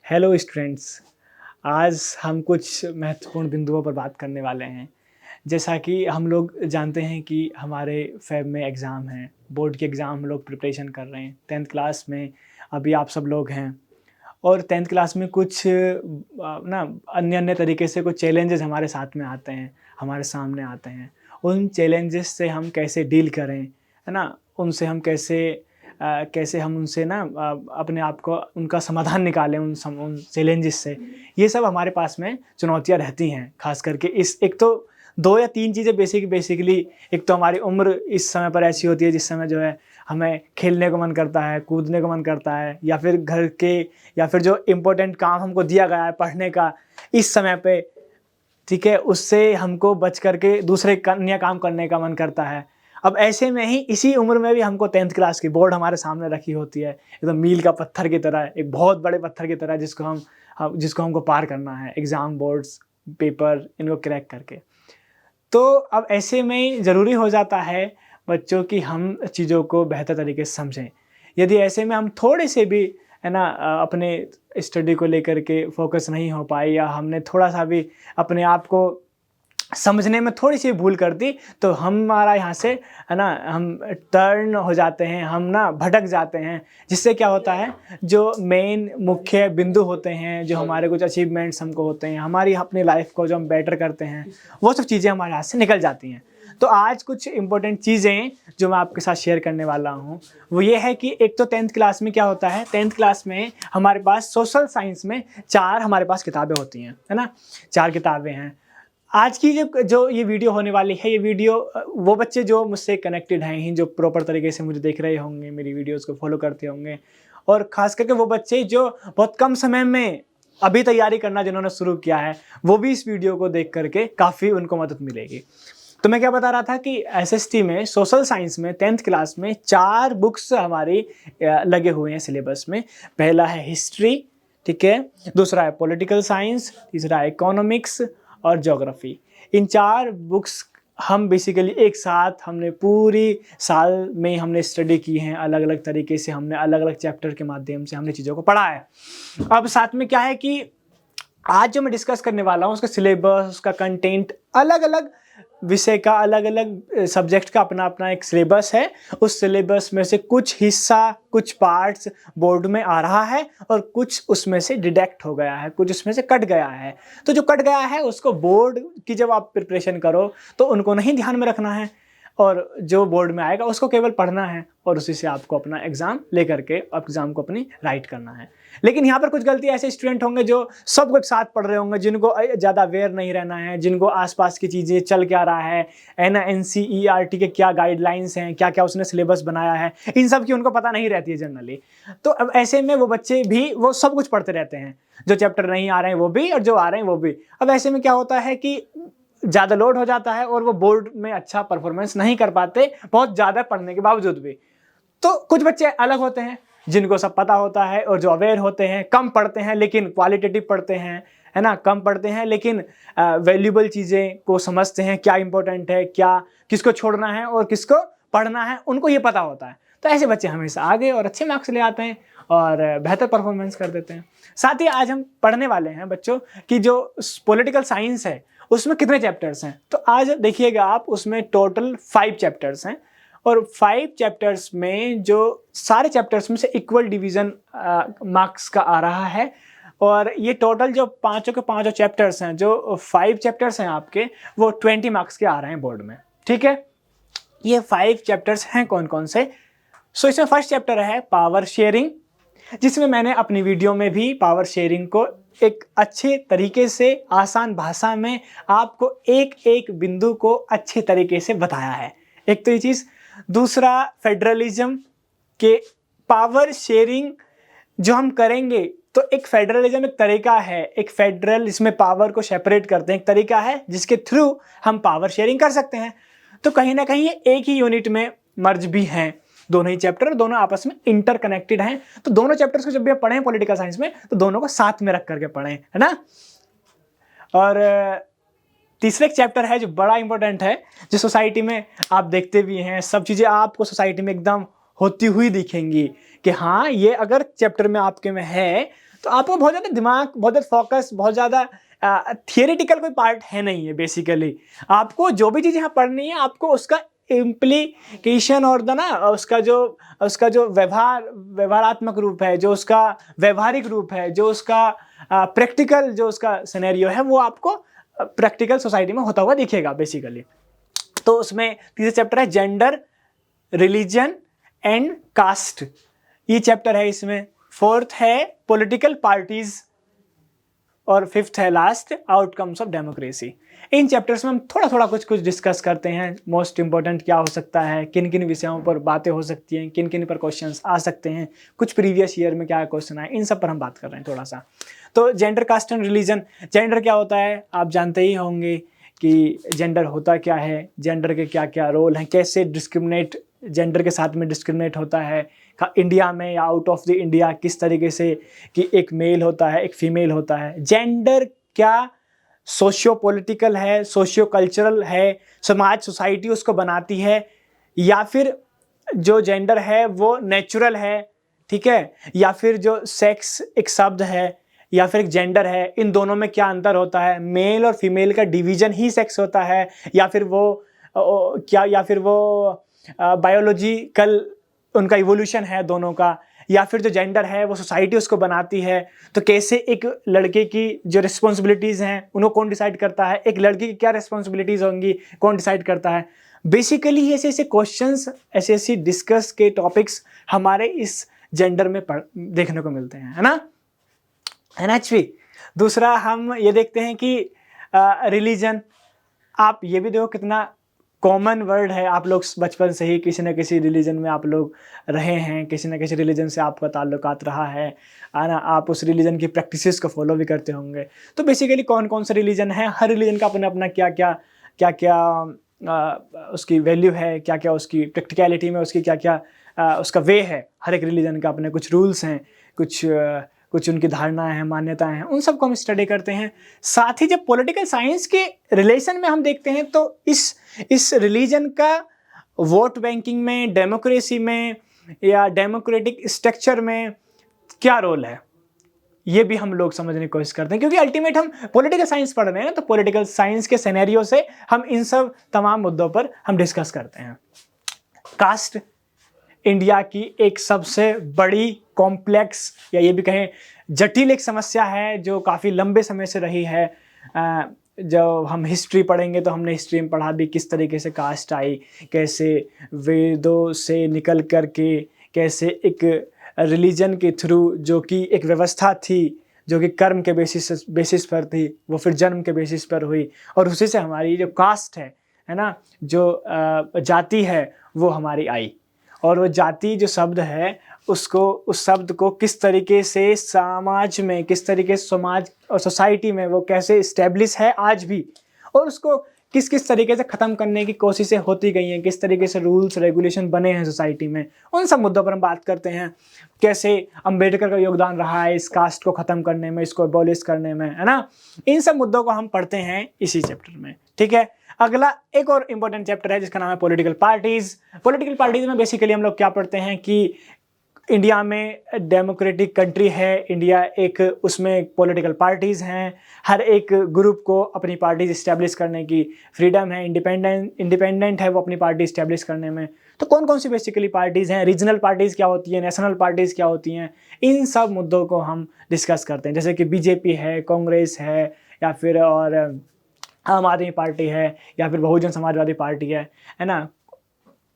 Hello students. आज हम कुछ महत्वपूर्ण बिंदुओं पर बात करने वाले हैं। जैसा कि हम लोग जानते हैं कि हमारे फ़ेब में एग्ज़ाम हैं, बोर्ड के एग्ज़ाम हम लोग प्रिपरेशन कर रहे हैं। 10th क्लास में अभी आप सब लोग हैं और 10th क्लास में कुछ ना अन्य-अन्य तरीके से कुछ चैलेंजेस हमारे साथ में आते हैं, हमारे सामने आते हैं। उन चैलेंजेस से हम कैसे डील करें, है ना? उनसे हम कैसे हम उनसे ना अपने आप को उनका समाधान निकालें उन चैलेंजेस से। ये सब हमारे पास में चुनौतियाँ रहती हैं, ख़ास करके इस एक तो 2 या 3 चीज़ें बेसिकली। एक तो हमारी उम्र इस समय पर ऐसी होती है जिस समय जो है हमें खेलने को मन करता है, कूदने को मन करता है, या फिर घर के या फिर जो इम्पोर्टेंट काम हमको दिया गया है पढ़ने का इस समय पे, ठीक है, उससे हमको बच करके दूसरे अन्य काम करने का मन करता है। अब ऐसे में ही इसी उम्र में भी हमको 10th क्लास की बोर्ड हमारे सामने रखी होती है, एकदम मील का पत्थर की तरह, एक बहुत बड़े पत्थर की तरह जिसको हमको पार करना है, एग्ज़ाम, बोर्ड्स, पेपर इनको क्रैक करके। तो अब ऐसे में ज़रूरी हो जाता है बच्चों कि हम चीज़ों को बेहतर तरीके से समझें। यदि ऐसे में हम थोड़े से भी, है ना, अपने स्टडी को लेकर के फ़ोकस नहीं हो पाए, या हमने थोड़ा-सा भी अपने आप को समझने में थोड़ी-सी भूल कर दी, तो हमारा यहाँ से, है ना, हम टर्न हो जाते हैं, हम ना भटक जाते हैं। जिससे क्या होता है, जो मेन मुख्य बिंदु होते हैं, जो हमारे कुछ अचीवमेंट्स हमको होते हैं, हमारी अपनी लाइफ़ को जो हम बेटर करते हैं, वो सब चीज़ें हमारे हाथ से निकल जाती हैं। तो आज कुछ इम्पोर्टेंट चीज़ें जो मैं आपके साथ शेयर करने वाला हूँ, वो ये है कि एक तो 10th क्लास में क्या होता है, 10th क्लास में हमारे पास सोशल साइंस में 4 हमारे पास किताबें होती हैं, है ना? 4 किताबें हैं। आज की जो जो ये वीडियो होने वाली है, ये वीडियो वो बच्चे जो मुझसे कनेक्टेड हैं, जो प्रॉपर तरीके से मुझे देख रहे होंगे, मेरी वीडियोज़ को फ़ॉलो करते होंगे, और ख़ास करके वो बच्चे जो बहुत कम समय में अभी तैयारी करना जिन्होंने शुरू किया है, वो भी इस वीडियो को देख कर के काफ़ी उनको मदद मिलेगी। तो मैं क्या बता रहा था कि एसएसटी में सोशल साइंस में 10th क्लास में 4 बुक्स हमारी लगे हुए हैं सिलेबस में। पहला है हिस्ट्री, ठीक है? दूसरा है पॉलिटिकल साइंस, तीसरा है इकोनॉमिक्स और ज्योग्राफी। इन 4 बुक्स हम बेसिकली एक साथ हमने पूरी साल में हमने स्टडी की हैं, अलग-अलग तरीके से हमने अलग-अलग चैप्टर के माध्यम से हमने चीज़ों को पढ़ा है। अब साथ में क्या है कि आज जो मैं डिस्कस करने वाला हूँ उसका सिलेबस, उसका कंटेंट अलग-अलग विषय का, अलग-अलग सब्जेक्ट का अपना-अपना एक सिलेबस है। उस सिलेबस में से कुछ हिस्सा, कुछ पार्ट्स बोर्ड में आ रहा है और कुछ उसमें से डिडक्ट हो गया है, कुछ उसमें से कट गया है। तो जो कट गया है उसको बोर्ड की जब आप प्रिपरेशन करो तो उनको नहीं ध्यान में रखना है, और जो बोर्ड में आएगा उसको केवल पढ़ना है और उसी से आपको अपना एग्ज़ाम लेकर के एग्ज़ाम को अपनी राइट करना है। लेकिन यहाँ पर कुछ गलती ऐसे स्टूडेंट होंगे जो सब एक साथ पढ़ रहे होंगे, जिनको ज़्यादा अवेयर नहीं रहना है, जिनको आसपास की चीज़ें चल क्या रहा है ना, एनसीईआरटी के क्या गाइडलाइंस हैं, क्या-क्या उसने सिलेबस बनाया है, इन सब की उनको पता नहीं रहती है जनरली। तो अब ऐसे में वो बच्चे भी वो सब कुछ पढ़ते रहते हैं, जो चैप्टर नहीं आ रहे हैं वो भी और जो आ रहे हैं वो भी। अब ऐसे में क्या होता है कि ज़्यादा लोड हो जाता है और वो बोर्ड में अच्छा परफॉर्मेंस नहीं कर पाते, बहुत ज़्यादा पढ़ने के बावजूद भी। तो कुछ बच्चे अलग होते हैं जिनको सब पता होता है और जो अवेयर होते हैं, कम पढ़ते हैं लेकिन क्वालिटेटिव पढ़ते हैं, है ना? कम पढ़ते हैं लेकिन वैल्यूएबल चीज़ें को समझते हैं, क्या इंपॉर्टेंट है, क्या किसको छोड़ना है और किसको पढ़ना है, उनको ये पता होता है। तो ऐसे बच्चे हमेशा आगे और अच्छे मार्क्स ले आते हैं और बेहतर परफॉर्मेंस कर देते हैं। साथ ही आज हम पढ़ने वाले हैं बच्चों कि जो पॉलिटिकल साइंस है उसमें कितने चैप्टर्स हैं। तो आज देखिएगा आप, उसमें टोटल 5 चैप्टर्स हैं और 5 चैप्टर्स में जो सारे चैप्टर्स में से इक्वल डिवीज़न मार्क्स का आ रहा है। और ये टोटल जो पाँचों के पाँचों चैप्टर्स हैं, जो 5 चैप्टर्स हैं आपके, वो 20 मार्क्स के आ रहे हैं बोर्ड में, ठीक है? ये 5 चैप्टर्स हैं कौन-कौन से? सो इसमें फर्स्ट चैप्टर है पावर शेयरिंग, जिसमें मैंने अपनी वीडियो में भी पावर शेयरिंग को एक अच्छे तरीके से आसान भाषा में आपको एक-एक बिंदु को अच्छे तरीके से बताया है। एक तो ये चीज़। दूसरा, फेडरलिज्म के पावर शेयरिंग जो हम करेंगे, तो एक फेडरलिज्म एक तरीका है, एक फेडरल इसमें पावर को सेपरेट करते हैं, एक तरीका है जिसके थ्रू हम पावर शेयरिंग कर सकते हैं। तो कहीं ना कहीं ये एक ही यूनिट में मर्ज भी हैं, दोनों ही चैप्टर दोनों आपस में इंटरकनेक्टेड हैं। तो दोनों चैप्टर्स को जब भी आप पढ़ें पॉलिटिकल साइंस में, तो दोनों को साथ में रख करके पढ़ें, है ना? और तीसरा एक चैप्टर है जो बड़ा इंपॉर्टेंट है, जो सोसाइटी में आप देखते भी हैं, सब चीज़ें आपको सोसाइटी में एकदम होती हुई दिखेंगी कि हाँ, ये अगर चैप्टर में आपके में है तो आपको बहुत ज़्यादा दिमाग, बहुत ज़्यादा फोकस, बहुत ज़्यादा थियरिटिकल कोई पार्ट है नहीं है बेसिकली। आपको जो भी चीज़ यहाँ पढ़नी है, आपको उसका इम्प्लीकेशन और उसका जो व्यवहारात्मक रूप है, जो उसका व्यवहारिक रूप है, जो उसका प्रैक्टिकल जो उसका सिनेरियो है, वो आपको प्रैक्टिकल सोसाइटी में होता हुआ दिखेगा बेसिकली। तो उसमें तीसरा चैप्टर है जेंडर, रिलीजन एंड कास्ट, ये चैप्टर है इसमें। फोर्थ है पॉलिटिकल पार्टीज और फिफ्थ है last outcomes of democracy. In chapters में हम थोड़ा थोड़ा कुछ डिस्कस करते हैं। मोस्ट इंपॉर्टेंट क्या हो सकता है, किन किन विषयों पर बातें हो सकती हैं, किन किन पर क्वेश्चंस आ सकते हैं, कुछ प्रीवियस ईयर में क्या क्वेश्चन आए, इन सब पर हम बात कर रहे हैं थोड़ा सा। तो gender, caste and religion. Gender क्या होता है आप जानते ही होंगे कि जेंडर होता क्या है, जेंडर के क्या क्या रोल हैं, कैसे डिस्क्रिमिनेट जेंडर के साथ में डिस्क्रिमिनेट होता है इंडिया में या आउट ऑफ द इंडिया, किस तरीके से कि एक मेल होता है, एक फीमेल होता है। जेंडर क्या सोशियो पॉलिटिकल है, सोशियो कल्चरल है, समाज सोसाइटी उसको बनाती है, या फिर जो जेंडर है वो नेचुरल है, ठीक है, या फिर जो सेक्स एक शब्द है या फिर एक जेंडर है, इन दोनों में क्या अंतर होता है। मेल और फीमेल का डिवीजन ही सेक्स होता है, या फिर वो बायोलॉजिकल उनका इवोल्यूशन है दोनों का, या फिर जो जेंडर है वो सोसाइटी उसको बनाती है। तो कैसे एक लड़के की जो रिस्पॉन्सिबिलिटीज़ हैं उनको कौन डिसाइड करता है, एक लड़की की क्या रिस्पॉन्सिबिलिटीज़ होंगी कौन डिसाइड करता है। बेसिकली ऐसे ऐसे क्वेश्चंस, ऐसे ऐसे डिस्कस के टॉपिक्स हमारे इस जेंडर में देखने को मिलते हैं, है ना एनएचवी। दूसरा हम ये देखते हैं कि रिलीजन। आप ये भी देखो कितना कॉमन वर्ड है, आप लोग बचपन से ही किसी न किसी रिलीजन में आप लोग रहे हैं, किसी न किसी रिलीजन से आपका ताल्लुकात रहा है ना, आप उस रिलीजन की प्रैक्टिसेस को फॉलो भी करते होंगे। तो बेसिकली कौन कौन से रिलीजन है, हर रिलीजन का अपना अपना क्या क्या उसकी वैल्यू है, क्या क्या उसकी प्रैक्टिकलिटी में उसकी क्या क्या उसका वे है। हर एक रिलीजन का अपने कुछ रूल्स हैं, कुछ उनकी धारणाएं हैं, मान्यताएं हैं, उन सबको हम स्टडी करते हैं। साथ ही जब पॉलिटिकल साइंस के रिलेशन में हम देखते हैं तो इस रिलीजन का वोट बैंकिंग में, डेमोक्रेसी में या डेमोक्रेटिक स्ट्रक्चर में क्या रोल है, ये भी हम लोग समझने की कोशिश करते हैं। क्योंकि अल्टीमेट हम पॉलिटिकल साइंस पढ़ रहे हैं, तो पॉलिटिकल साइंस के सिनेरियो से हम इन सब तमाम मुद्दों पर हम डिस्कस करते हैं। कास्ट इंडिया की एक सबसे बड़ी कॉम्प्लेक्स या ये भी कहें जटिल एक समस्या है जो काफ़ी लंबे समय से रही है। जब हम हिस्ट्री पढ़ेंगे तो हमने हिस्ट्री में पढ़ा भी किस तरीके से कास्ट आई, कैसे वेदों से निकल कर के कैसे एक रिलीजन के थ्रू, जो कि एक व्यवस्था थी जो कि कर्म के बेसिस पर थी, वो फिर जन्म के बेसिस पर हुई, और उसी से हमारी जो कास्ट है ना, जो जाति है वो हमारी आई। और वो जाति जो शब्द है उसको, उस शब्द को किस तरीके से समाज में, किस तरीके से समाज और सोसाइटी में वो कैसे इस्टेब्लिश है आज भी, और उसको किस किस तरीके से ख़त्म करने की कोशिशें होती गई हैं, किस तरीके से रूल्स रेगुलेशन बने हैं सोसाइटी में, उन सब मुद्दों पर हम बात करते हैं। कैसे अंबेडकर का योगदान रहा है इस कास्ट को ख़त्म करने में, इसको एबॉलिश करने में, है ना। इन सब मुद्दों को हम पढ़ते हैं इसी चैप्टर में, ठीक है। अगला एक और इम्पोर्टेंट चैप्टर है जिसका नाम है पॉलिटिकल पार्टीज़। पॉलिटिकल पार्टीज़ में बेसिकली हम लोग क्या पढ़ते हैं कि इंडिया में डेमोक्रेटिक कंट्री है, इंडिया एक, उसमें पॉलिटिकल पार्टीज़ हैं, हर एक ग्रुप को अपनी पार्टीज इस्टेब्लिश करने की फ्रीडम है, इंडिपेंडेंट है वो अपनी पार्टी इस्टेब्लिश करने में। तो कौन कौन सी बेसिकली पार्टीज़ हैं, रीजनल पार्टीज़ क्या होती हैं, नेशनल पार्टीज़ क्या होती हैं, इन सब मुद्दों को हम डिस्कस करते हैं। जैसे कि बीजेपी है, कांग्रेस है, या फिर और आम आदमी पार्टी है, या फिर बहुजन समाजवादी पार्टी है ना।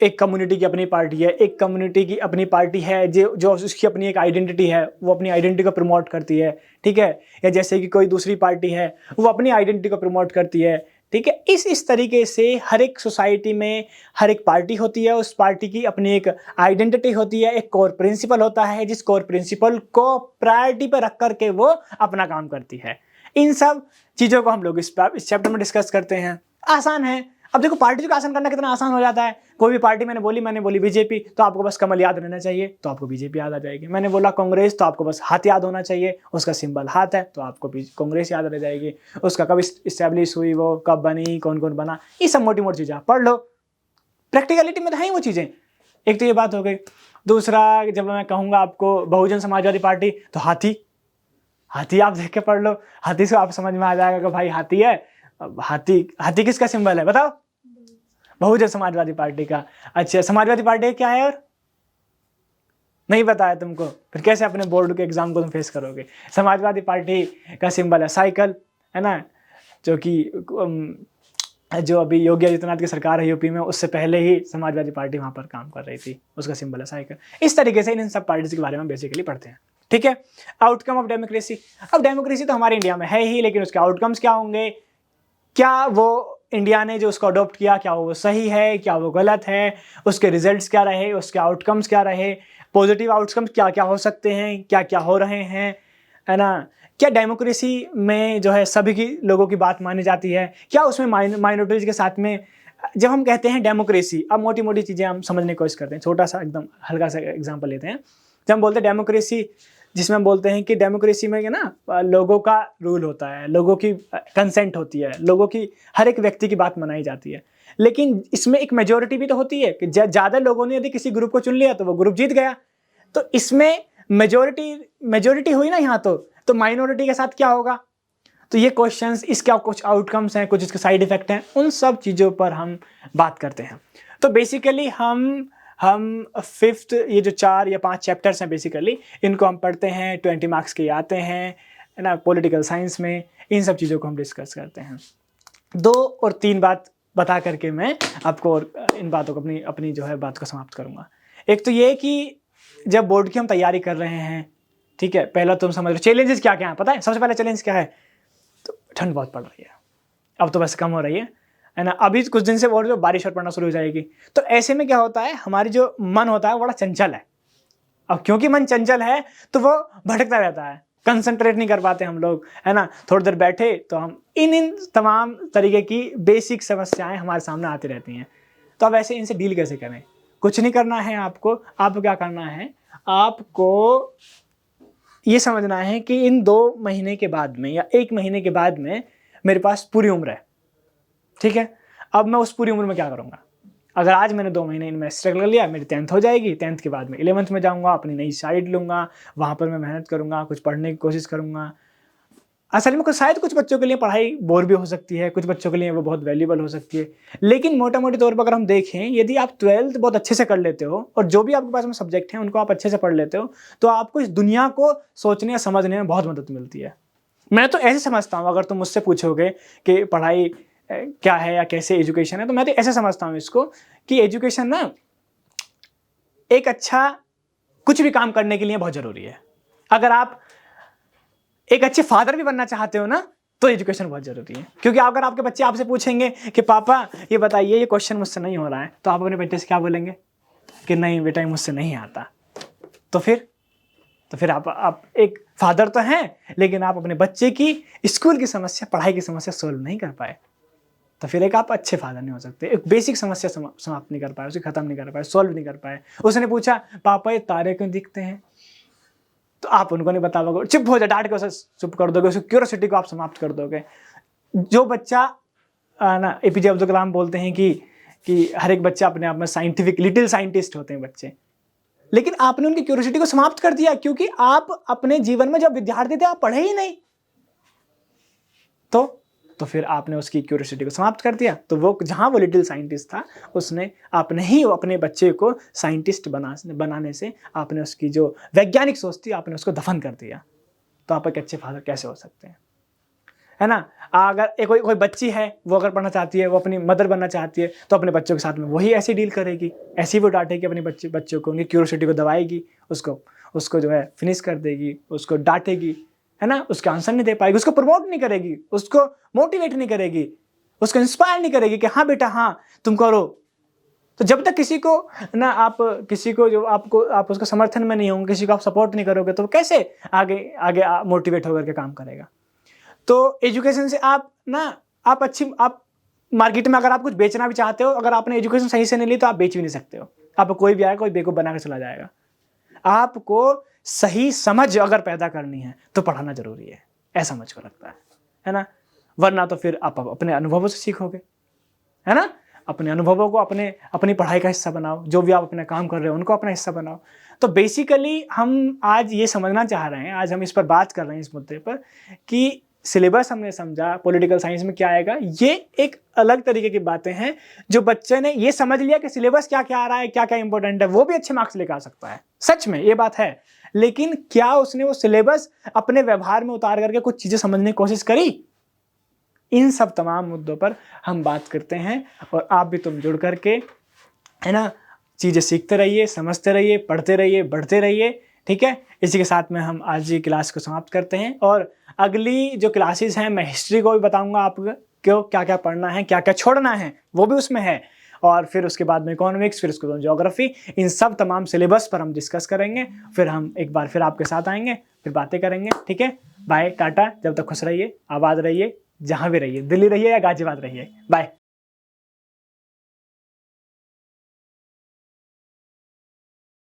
एक कम्युनिटी की अपनी पार्टी है, एक कम्युनिटी की अपनी पार्टी है जो उसकी अपनी एक आइडेंटिटी है, वो अपनी आइडेंटिटी को प्रमोट करती है, ठीक है। या जैसे कि कोई दूसरी पार्टी है वो अपनी आइडेंटिटी को प्रमोट करती है, ठीक है। इस तरीके से हर एक सोसाइटी में हर एक पार्टी होती है, उस पार्टी की अपनी एक आइडेंटिटी होती है, एक कोर प्रिंसिपल होता है, जिस कोर प्रिंसिपल को प्रायोरिटी पर रख करके वो अपना काम करती है। इन सब चीज़ों को हम लोग इस चैप्टर में डिस्कस करते हैं। आसान है। अब देखो पार्टी को आसान करना कितना आसान हो जाता है। कोई भी पार्टी मैंने बोली बीजेपी, तो आपको बस कमल याद रहना चाहिए, तो आपको बीजेपी याद आ जाएगी। मैंने बोला कांग्रेस, तो आपको बस हाथ याद होना चाहिए, उसका सिंबल हाथ है, तो आपको कांग्रेस याद रह जाएगी। उसका कब इस्टेब्लिश हुई, वो कब बनी, कौन कौन बना, ये सब मोटी मोटी चीज़ें पढ़ लो। प्रैक्टिकलिटी में तो है ही वो चीज़ें। एक तो ये बात हो गई। दूसरा, जब मैं कहूँगा आपको बहुजन समाजवादी पार्टी, तो हाथी, हाथी आप देख के पढ़ लो, हाथी से आप समझ में आ जाएगा कि भाई हाथी है। अब हाथी किसका सिंबल है बताओ? बहुजन समाजवादी पार्टी का। अच्छा, समाजवादी पार्टी क्या है और नहीं बताया तुमको, फिर कैसे अपने बोर्ड के एग्जाम को तुम फेस करोगे? समाजवादी पार्टी का सिंबल है साइकिल, है ना, जो कि जो अभी योगी आदित्यनाथ की सरकार है यूपी में, उससे पहले ही समाजवादी पार्टी वहाँ पर काम कर रही थी, उसका सिंबल है साइकिल। इस तरीके से इन सब पार्टीज के बारे में बेसिकली पढ़ते हैं, ठीक है। Outcome of democracy. अब डेमोक्रेसी तो हमारे इंडिया में है ही, लेकिन उसके आउटकम्स क्या होंगे? क्या वो इंडिया ने जो उसको अडॉप्ट किया, क्या वो सही है, क्या वो गलत है, उसके रिजल्ट्स क्या रहे, उसके आउटकम्स क्या रहे, पॉजिटिव आउटकम्स क्या क्या हो सकते हैं, क्या क्या हो रहे हैं, है ना। क्या डेमोक्रेसी में जो है सभी की लोगों की बात मानी जाती है? क्या उसमें माइनॉरिटीज के साथ में, जब हम कहते हैं डेमोक्रेसी, अब मोटी मोटी चीज़ें हम समझने की कोशिश करते हैं, छोटा सा एकदम हल्का सा एग्जाम्पल लेते हैं। जब हम बोलते हैं डेमोक्रेसी, जिसमें हम बोलते हैं कि डेमोक्रेसी में ना लोगों का रूल होता है, लोगों की कंसेंट होती है, लोगों की हर एक व्यक्ति की बात मनाई जाती है, लेकिन इसमें एक मेजोरिटी भी तो होती है कि ज़्यादा लोगों ने यदि किसी ग्रुप को चुन लिया तो वो ग्रुप जीत गया। तो इसमें मेजोरिटी हुई ना यहाँ, तो माइनॉरिटी के साथ क्या होगा? तो ये क्वेश्चंस, इसके कुछ आउटकम्स हैं, कुछ इसके साइड इफेक्ट हैं, उन सब चीज़ों पर हम बात करते हैं। तो बेसिकली हम 5th ये जो 4 या 5 चैप्टर्स हैं बेसिकली, इनको हम पढ़ते हैं, 20 मार्क्स के आते हैं, है ना, पॉलिटिकल साइंस में इन सब चीज़ों को हम डिस्कस करते हैं। 2 और 3 बात बता करके मैं आपको और इन बातों को अपनी जो है बात को समाप्त करूँगा। एक तो ये कि जब बोर्ड की हम तैयारी कर रहे हैं, ठीक है, पहला तुम समझ लो चैलेंजेस क्या क्या है, पता है सबसे पहला चैलेंज क्या है? तो ठंड बहुत पड़ रही है, अब तो बस कम हो रही है ना, अभी कुछ दिन से बोल बारिश और पड़ना शुरू हो जाएगी। तो ऐसे में क्या होता है, हमारी जो मन होता है वो बड़ा चंचल है। अब क्योंकि मन चंचल है तो वो भटकता रहता है, कंसंट्रेट नहीं कर पाते हम लोग, है ना। थोड़ी देर बैठे तो हम इन तमाम तरीके की बेसिक समस्याएं हमारे सामने आती रहती हैं। तो अब ऐसे इनसे डील कैसे करें? कुछ नहीं करना है आपको क्या करना है, आपको ये समझना है कि इन 2 महीने के बाद में या 1 महीने के बाद में मेरे पास पूरी उम्र है, ठीक है। अब मैं उस पूरी उम्र में क्या करूँगा? अगर आज मैंने 2 महीने इनमें स्ट्रगल कर लिया, मेरी 10th हो जाएगी, 10th के बाद में 11th में जाऊँगा, अपनी नई साइड लूँगा, वहाँ पर मैं मेहनत करूँगा, कुछ पढ़ने की कोशिश करूँगा। असल में शायद कुछ बच्चों के लिए पढ़ाई बोर भी हो सकती है, कुछ बच्चों के लिए वो बहुत वैल्यूबल हो सकती है, लेकिन मोटा-मोटी तौर पर अगर हम देखें, यदि आप 12th बहुत अच्छे से कर लेते हो और जो भी आपके पास में सब्जेक्ट हैं उनको आप अच्छे से पढ़ लेते हो, तो आपको इस दुनिया को सोचने या समझने में बहुत मदद मिलती है। मैं तो ऐसे समझता हूँ, अगर तुम मुझसे पूछोगे कि पढ़ाई क्या है या कैसे एजुकेशन है, तो मैं तो ऐसे समझता हूँ इसको कि एजुकेशन ना एक अच्छा कुछ भी काम करने के लिए बहुत ज़रूरी है। अगर आप एक अच्छे फादर भी बनना चाहते हो ना, तो एजुकेशन बहुत ज़रूरी है। क्योंकि अगर आपके बच्चे आपसे पूछेंगे कि पापा ये बताइए, ये क्वेश्चन मुझसे नहीं हो रहा है, तो आप अपने बेटे से क्या बोलेंगे कि नहीं बेटा मुझसे नहीं आता। तो फिर आप एक फादर तो हैं, लेकिन आप अपने बच्चे की स्कूल की समस्या, पढ़ाई की समस्या सोल्व नहीं कर पाए, तो फिर एक आप अच्छे फादर नहीं हो सकते। एक बेसिक समस्या समाप्त नहीं कर पाए, उसे खत्म नहीं कर पाए, सोल्व नहीं कर पाए। उसने पूछा पापा ये तारे क्यों दिखते हैं, तो आप उनको नहीं बता पाओगे, चुप हो जाए, डांट के उसे चुप कर दोगे, उसकी क्यूरियोसिटी को आप समाप्त कर दोगे। जो बच्चा ना, एपीजे अब्दुल कलाम बोलते हैं कि हर एक बच्चा अपने आप में साइंटिफिक लिटिल साइंटिस्ट होते हैं बच्चे, लेकिन आपने उनकी क्यूरियोसिटी को समाप्त कर दिया, क्योंकि आप अपने जीवन में जब विद्यार्थी थे आप पढ़े ही नहीं, तो फिर आपने उसकी क्यूरियोसिटी को समाप्त कर दिया। तो वो जहाँ वो लिटिल साइंटिस्ट था, उसने आपने ही अपने बच्चे को साइंटिस्ट बनाने से आपने उसकी जो वैज्ञानिक सोच थी आपने उसको दफन कर दिया। तो आप एक अच्छे फादर कैसे हो सकते हैं, है ना। अगर कोई बच्ची है, वो अगर पढ़ना चाहती है, वो अपनी मदर बनना चाहती है, तो अपने बच्चों के साथ में वही ऐसी डील करेगी, ऐसी वो डांटेगी अपने बच्चों को, उनकी क्यूरियोसिटी को दबाएगी, उसको जो है फिनिश कर देगी, उसको डांटेगी, है ना, उसका आंसर नहीं दे पाएगी, उसको प्रमोट नहीं करेगी, उसको मोटिवेट नहीं करेगी, उसको इंस्पायर नहीं करेगी कि हाँ बेटा हाँ तुम करो। तो जब तक किसी को ना आप किसी को जो आप उसको समर्थन में नहीं होंगे, किसी को आप सपोर्ट नहीं करोगे, तो कैसे आगे मोटिवेट होकर के काम करेगा। तो एजुकेशन से आप मार्केट में अगर आप कुछ बेचना भी चाहते हो, अगर आपने एजुकेशन सही से नहीं ली तो आप बेच भी नहीं सकते हो। आपको कोई भी आएगा, कोई बेवकूफ बना के चला जाएगा। आपको सही समझ अगर पैदा करनी है तो पढ़ाना जरूरी है, ऐसा मुझको लगता है ना। वरना तो फिर आप अपने अनुभवों से सीखोगे, है ना। अपने अनुभवों को अपनी पढ़ाई का हिस्सा बनाओ, जो भी आप अपना काम कर रहे हो उनको अपना हिस्सा बनाओ। तो बेसिकली हम आज ये समझना चाह रहे हैं, आज हम इस पर बात कर रहे हैं इस मुद्दे पर कि सिलेबस हमने समझा, पॉलिटिकल साइंस में क्या आएगा, ये एक अलग तरीके की बातें हैं। जो बच्चे ने ये समझ लिया कि सिलेबस क्या क्या आ रहा है, क्या क्या इंपॉर्टेंट है, वो भी अच्छे मार्क्स लेकर आ सकता है, सच में ये बात है। लेकिन क्या उसने वो सिलेबस अपने व्यवहार में उतार करके कुछ चीजें समझने की कोशिश करी? इन सब तमाम मुद्दों पर हम बात करते हैं, और आप भी तुम जुड़ करके, है ना, चीज़ें सीखते रहिए, समझते रहिए, पढ़ते रहिए, बढ़ते रहिए, ठीक है। इसी के साथ में हम आज की क्लास को समाप्त करते हैं, और अगली जो क्लासेस हैं मैं हिस्ट्री को भी बताऊंगा आपको, क्यों क्या क्या पढ़ना है, क्या क्या छोड़ना है, वो भी उसमें है। और फिर उसके बाद में इकोनॉमिक्स, फिर उसके बाद ज्योग्राफी, इन सब तमाम सिलेबस पर हम डिस्कस करेंगे। फिर हम एक बार फिर आपके साथ आएंगे, फिर बातें करेंगे, ठीक है। बाय, टाटा, जब तक खुश रहिए, आबाद रहिए, जहाँ भी रहिए, दिल्ली रहिए या गाजियाबाद रहिए, बाय।